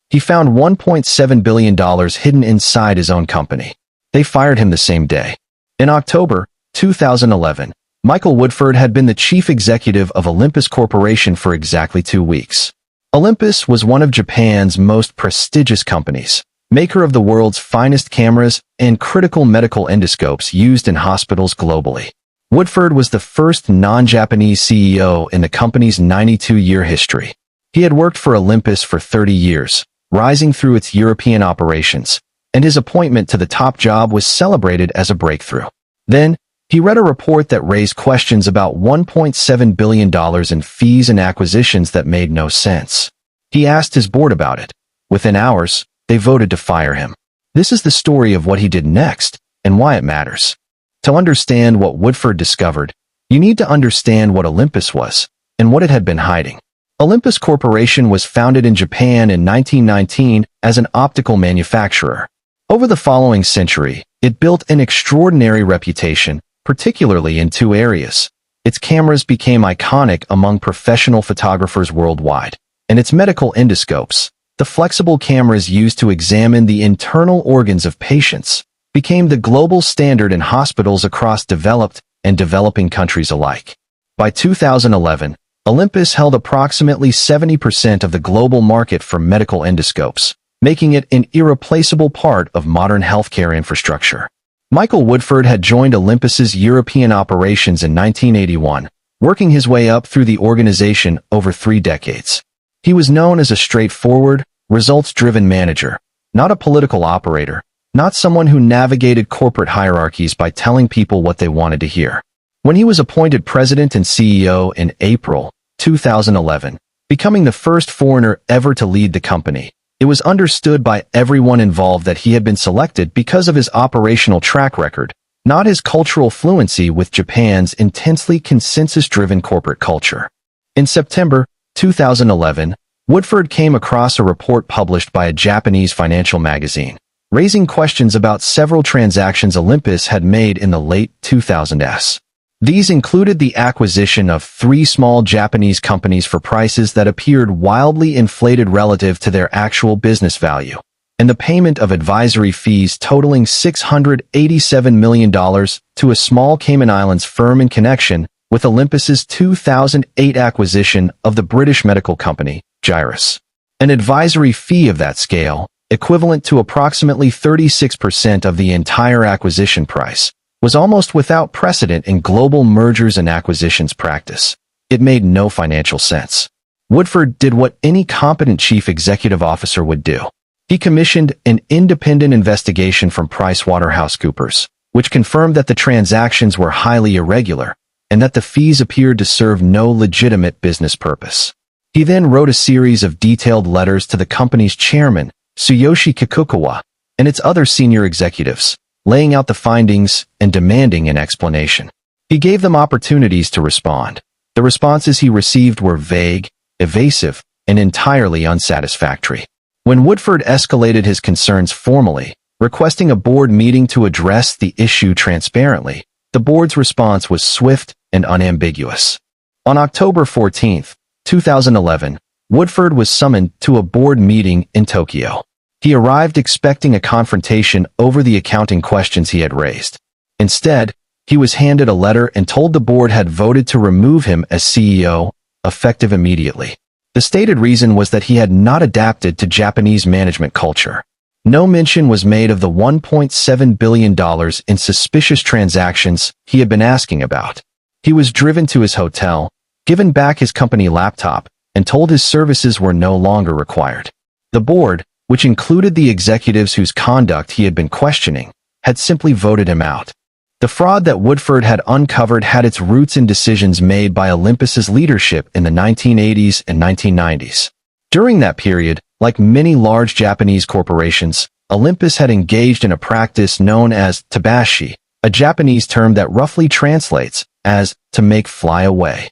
He found $1.7 billion hidden inside his own company. They fired him the same day. In October 2011, Michael Woodford had been the chief executive of Olympus Corporation for exactly 2 weeks. Olympus was one of Japan's most prestigious companies, maker of the world's finest cameras and critical medical endoscopes used in hospitals globally. Woodford was the first non-Japanese CEO in the company's 92-year history. He had worked for Olympus for 30 years, rising through its European operations, and his appointment to the top job was celebrated as a breakthrough. Then, he read a report that raised questions about $1.7 billion in fees and acquisitions that made no sense. He asked his board about it. Within hours, they voted to fire him. This is the story of what he did next and why it matters. To understand what Woodford discovered, you need to understand what Olympus was and what it had been hiding. Olympus Corporation was founded in Japan in 1919 as an optical manufacturer. Over the following century, it built an extraordinary reputation, particularly in 2 areas. Its cameras became iconic among professional photographers worldwide, and its medical endoscopes, the flexible cameras used to examine the internal organs of patients, became the global standard in hospitals across developed and developing countries alike. By 2011, Olympus held approximately 70% of the global market for medical endoscopes, making it an irreplaceable part of modern healthcare infrastructure. Michael Woodford had joined Olympus's European operations in 1981, working his way up through the organization over 3 decades. He was known as a straightforward, results-driven manager, not a political operator, not someone who navigated corporate hierarchies by telling people what they wanted to hear. When he was appointed president and CEO in April 2011, becoming the first foreigner ever to lead the company, it was understood by everyone involved that he had been selected because of his operational track record, not his cultural fluency with Japan's intensely consensus-driven corporate culture. In September 2011, Woodford came across a report published by a Japanese financial magazine, raising questions about several transactions Olympus had made in the late 2000s. These included the acquisition of 3 small Japanese companies for prices that appeared wildly inflated relative to their actual business value, and the payment of advisory fees totaling $687 million to a small Cayman Islands firm in connection with Olympus's 2008 acquisition of the British medical company, Gyrus. An advisory fee of that scale, equivalent to approximately 36% of the entire acquisition price, was almost without precedent in global mergers and acquisitions practice. It made no financial sense. Woodford did what any competent chief executive officer would do. He commissioned an independent investigation from PricewaterhouseCoopers, which confirmed that the transactions were highly irregular and that the fees appeared to serve no legitimate business purpose. He then wrote a series of detailed letters to the company's chairman, Tsuyoshi Kikukawa, and its other senior executives, laying out the findings and demanding an explanation. He gave them opportunities to respond. The responses he received were vague, evasive, and entirely unsatisfactory. When Woodford escalated his concerns formally, requesting a board meeting to address the issue transparently, the board's response was swift and unambiguous. On October 14, 2011, Woodford was summoned to a board meeting in Tokyo. He arrived expecting a confrontation over the accounting questions he had raised. Instead, he was handed a letter and told the board had voted to remove him as CEO, effective immediately. The stated reason was that he had not adapted to Japanese management culture. No mention was made of the $1.7 billion in suspicious transactions he had been asking about. He was driven to his hotel, given back his company laptop, and told his services were no longer required. The board, which included the executives whose conduct he had been questioning, had simply voted him out. The fraud that Woodford had uncovered had its roots in decisions made by Olympus's leadership in the 1980s and 1990s. During that period, like many large Japanese corporations, Olympus had engaged in a practice known as tabashi, a Japanese term that roughly translates as to make fly away.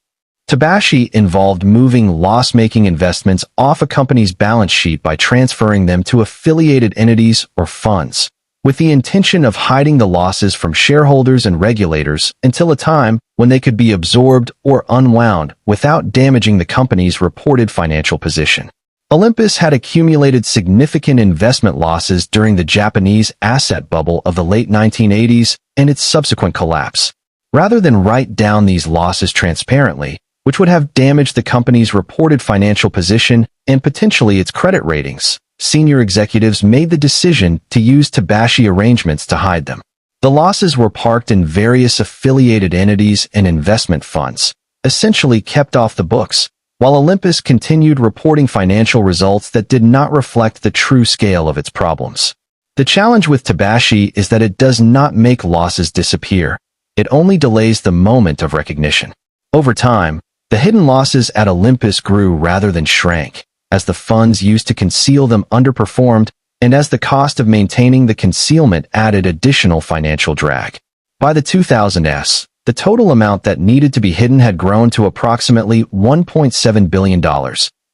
Tabashi involved moving loss-making investments off a company's balance sheet by transferring them to affiliated entities or funds, with the intention of hiding the losses from shareholders and regulators until a time when they could be absorbed or unwound without damaging the company's reported financial position. Olympus had accumulated significant investment losses during the Japanese asset bubble of the late 1980s and its subsequent collapse. Rather than write down these losses transparently, which would have damaged the company's reported financial position and potentially its credit ratings, senior executives made the decision to use tabashi arrangements to hide them. The losses were parked in various affiliated entities and investment funds, essentially kept off the books, while Olympus continued reporting financial results that did not reflect the true scale of its problems. The challenge with tabashi is that it does not make losses disappear. It only delays the moment of recognition. Over time, the hidden losses at Olympus grew rather than shrank, as the funds used to conceal them underperformed and as the cost of maintaining the concealment added additional financial drag. By the 2000s, the total amount that needed to be hidden had grown to approximately $1.7 billion,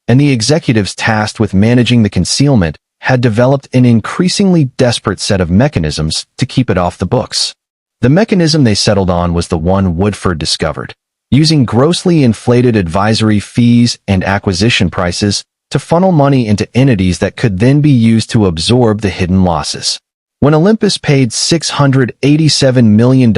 and the executives tasked with managing the concealment had developed an increasingly desperate set of mechanisms to keep it off the books. The mechanism they settled on was the one Woodford discovered, using grossly inflated advisory fees and acquisition prices to funnel money into entities that could then be used to absorb the hidden losses. When Olympus paid $687 million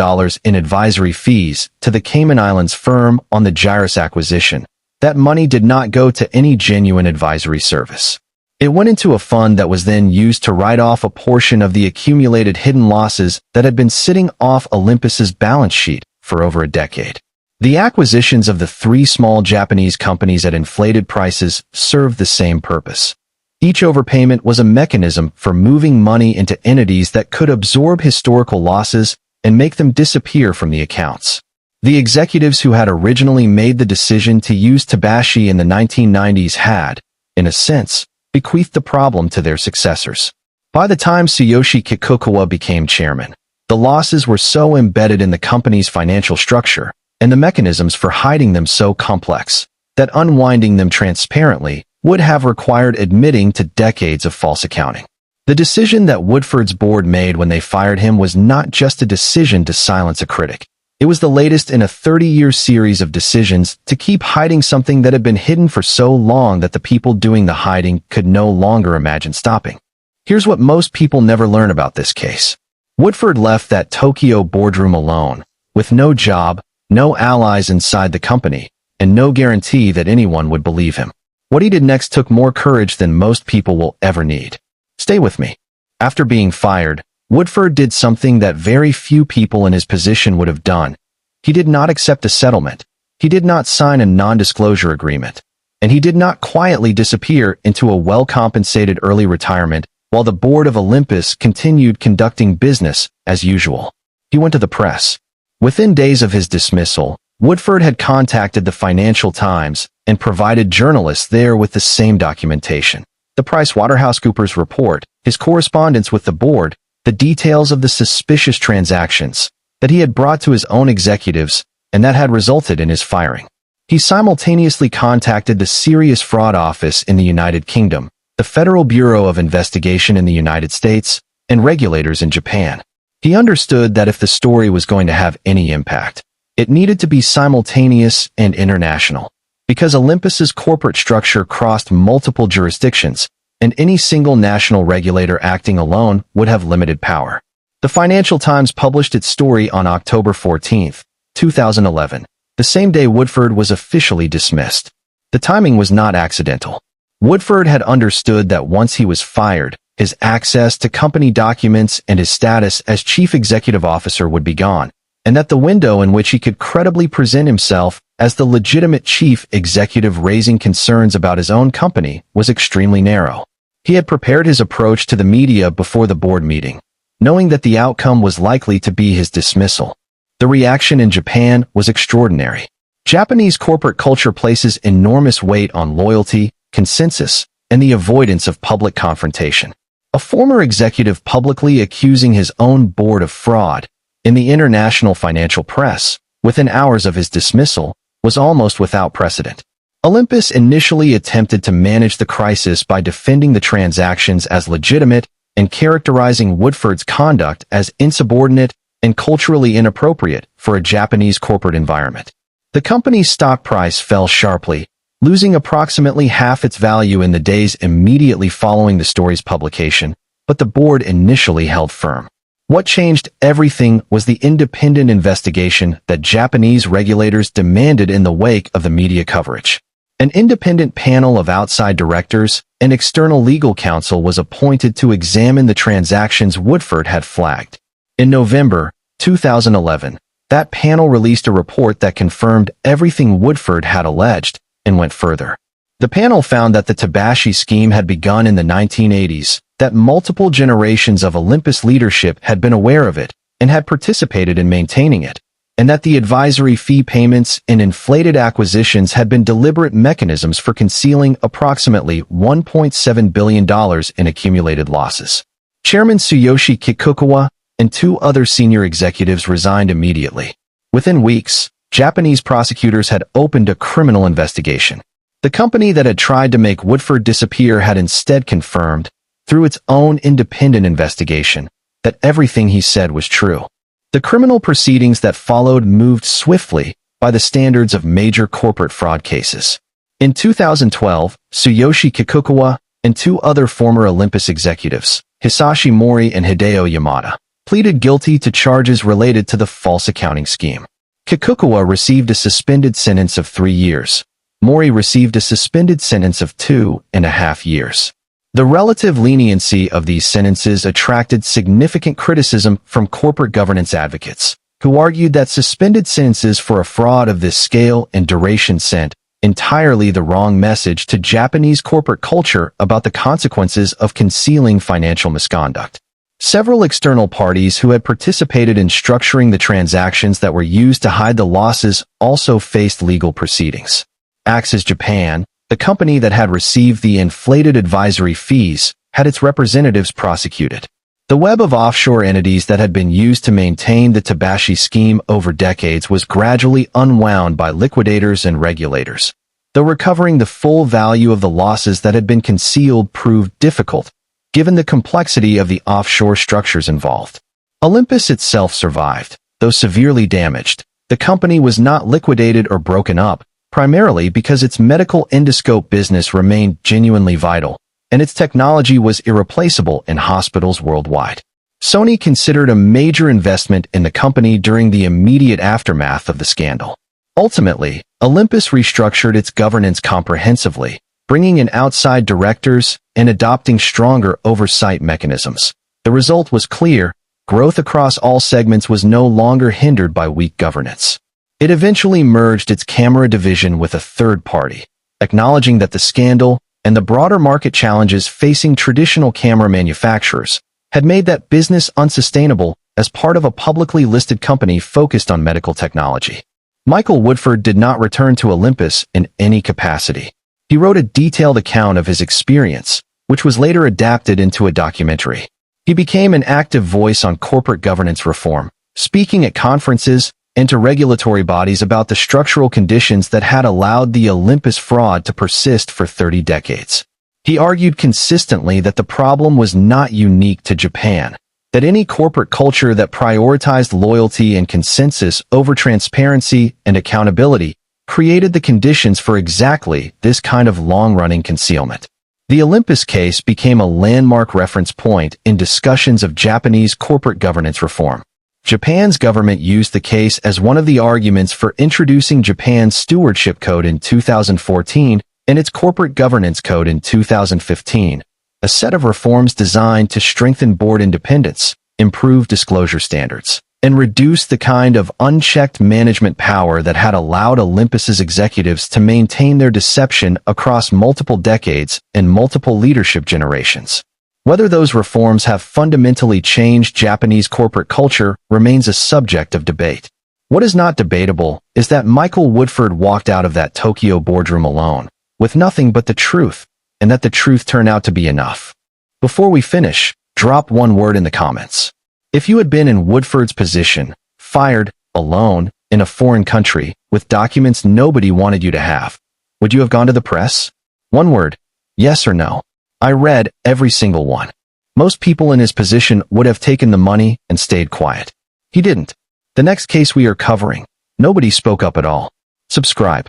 in advisory fees to the Cayman Islands firm on the Gyrus acquisition, that money did not go to any genuine advisory service. It went into a fund that was then used to write off a portion of the accumulated hidden losses that had been sitting off Olympus's balance sheet for over a decade. The acquisitions of the three small Japanese companies at inflated prices served the same purpose. Each overpayment was a mechanism for moving money into entities that could absorb historical losses and make them disappear from the accounts. The executives who had originally made the decision to use tabashi in the 1990s had, in a sense, bequeathed the problem to their successors. By the time Tsuyoshi Kikukawa became chairman, the losses were so embedded in the company's financial structure and the mechanisms for hiding them so complex that unwinding them transparently would have required admitting to decades of false accounting. The decision that Woodford's board made when they fired him was not just a decision to silence a critic. It was the latest in a 30-year series of decisions to keep hiding something that had been hidden for so long that the people doing the hiding could no longer imagine stopping. Here's what most people never learn about this case. Woodford left that Tokyo boardroom alone, with no job, no allies inside the company, and no guarantee that anyone would believe him. What he did next took more courage than most people will ever need. Stay with me. After being fired, Woodford did something that very few people in his position would have done. He did not accept a settlement. He did not sign a non-disclosure agreement. And he did not quietly disappear into a well-compensated early retirement while the board of Olympus continued conducting business as usual. He went to the press. Within days of his dismissal, Woodford had contacted the Financial Times and provided journalists there with the same documentation. The PricewaterhouseCoopers report, his correspondence with the board, the details of the suspicious transactions that he had brought to his own executives and that had resulted in his firing. He simultaneously contacted the Serious Fraud Office in the United Kingdom, the Federal Bureau of Investigation in the United States, and regulators in Japan. He understood that if the story was going to have any impact, it needed to be simultaneous and international, because Olympus's corporate structure crossed multiple jurisdictions, and any single national regulator acting alone would have limited power. The Financial Times published its story on October 14, 2011, the same day Woodford was officially dismissed. The timing was not accidental. Woodford had understood that once he was fired, his access to company documents and his status as chief executive officer would be gone, and that the window in which he could credibly present himself as the legitimate chief executive raising concerns about his own company was extremely narrow. He had prepared his approach to the media before the board meeting, knowing that the outcome was likely to be his dismissal. The reaction in Japan was extraordinary. Japanese corporate culture places enormous weight on loyalty, consensus, and the avoidance of public confrontation. A former executive publicly accusing his own board of fraud in the international financial press, within hours of his dismissal, was almost without precedent. Olympus initially attempted to manage the crisis by defending the transactions as legitimate and characterizing Woodford's conduct as insubordinate and culturally inappropriate for a Japanese corporate environment. The company's stock price fell sharply, losing approximately half its value in the days immediately following the story's publication, but the board initially held firm. What changed everything was the independent investigation that Japanese regulators demanded in the wake of the media coverage. An independent panel of outside directors and external legal counsel was appointed to examine the transactions Woodford had flagged. In November 2011, that panel released a report that confirmed everything Woodford had alleged and went further. The panel found that the Tabashi scheme had begun in the 1980s, that multiple generations of Olympus leadership had been aware of it and had participated in maintaining it, and that the advisory fee payments and inflated acquisitions had been deliberate mechanisms for concealing approximately $1.7 billion in accumulated losses. Chairman Tsuyoshi Kikukawa and 2 other senior executives resigned immediately. Within weeks, Japanese prosecutors had opened a criminal investigation. The company that had tried to make Woodford disappear had instead confirmed, through its own independent investigation, that everything he said was true. The criminal proceedings that followed moved swiftly by the standards of major corporate fraud cases. In 2012, Tsuyoshi Kikukawa and 2 other former Olympus executives, Hisashi Mori and Hideo Yamada, pleaded guilty to charges related to the false accounting scheme. Kikukawa received a suspended sentence of 3 years. Mori received a suspended sentence of 2.5 years. The relative leniency of these sentences attracted significant criticism from corporate governance advocates, who argued that suspended sentences for a fraud of this scale and duration sent entirely the wrong message to Japanese corporate culture about the consequences of concealing financial misconduct. Several external parties who had participated in structuring the transactions that were used to hide the losses also faced legal proceedings. Axis Japan, the company that had received the inflated advisory fees, had its representatives prosecuted. The web of offshore entities that had been used to maintain the Tabashi scheme over decades was gradually unwound by liquidators and regulators. Though recovering the full value of the losses that had been concealed proved difficult, given the complexity of the offshore structures involved. Olympus itself survived, though severely damaged. The company was not liquidated or broken up, primarily because its medical endoscope business remained genuinely vital, and its technology was irreplaceable in hospitals worldwide. Sony considered a major investment in the company during the immediate aftermath of the scandal. Ultimately, Olympus restructured its governance comprehensively, bringing in outside directors and adopting stronger oversight mechanisms. The result was clear: growth across all segments was no longer hindered by weak governance. It eventually merged its camera division with a third party, acknowledging that the scandal and the broader market challenges facing traditional camera manufacturers had made that business unsustainable as part of a publicly listed company focused on medical technology. Michael Woodford did not return to Olympus in any capacity. He wrote a detailed account of his experience, which was later adapted into a documentary. He became an active voice on corporate governance reform, speaking at conferences and to regulatory bodies about the structural conditions that had allowed the Olympus fraud to persist for 30 decades. He argued consistently that the problem was not unique to Japan, that any corporate culture that prioritized loyalty and consensus over transparency and accountability created the conditions for exactly this kind of long-running concealment. The Olympus case became a landmark reference point in discussions of Japanese corporate governance reform. Japan's government used the case as one of the arguments for introducing Japan's Stewardship Code in 2014 and its Corporate Governance Code in 2015, a set of reforms designed to strengthen board independence, improve disclosure standards, and reduce the kind of unchecked management power that had allowed Olympus's executives to maintain their deception across multiple decades and multiple leadership generations. Whether those reforms have fundamentally changed Japanese corporate culture remains a subject of debate. What is not debatable is that Michael Woodford walked out of that Tokyo boardroom alone, with nothing but the truth, and that the truth turned out to be enough. Before we finish, drop one word in the comments. If you had been in Woodford's position, fired, alone, in a foreign country, with documents nobody wanted you to have, would you have gone to the press? One word, yes or no. I read every single one. Most people in his position would have taken the money and stayed quiet. He didn't. The next case we are covering, nobody spoke up at all. Subscribe.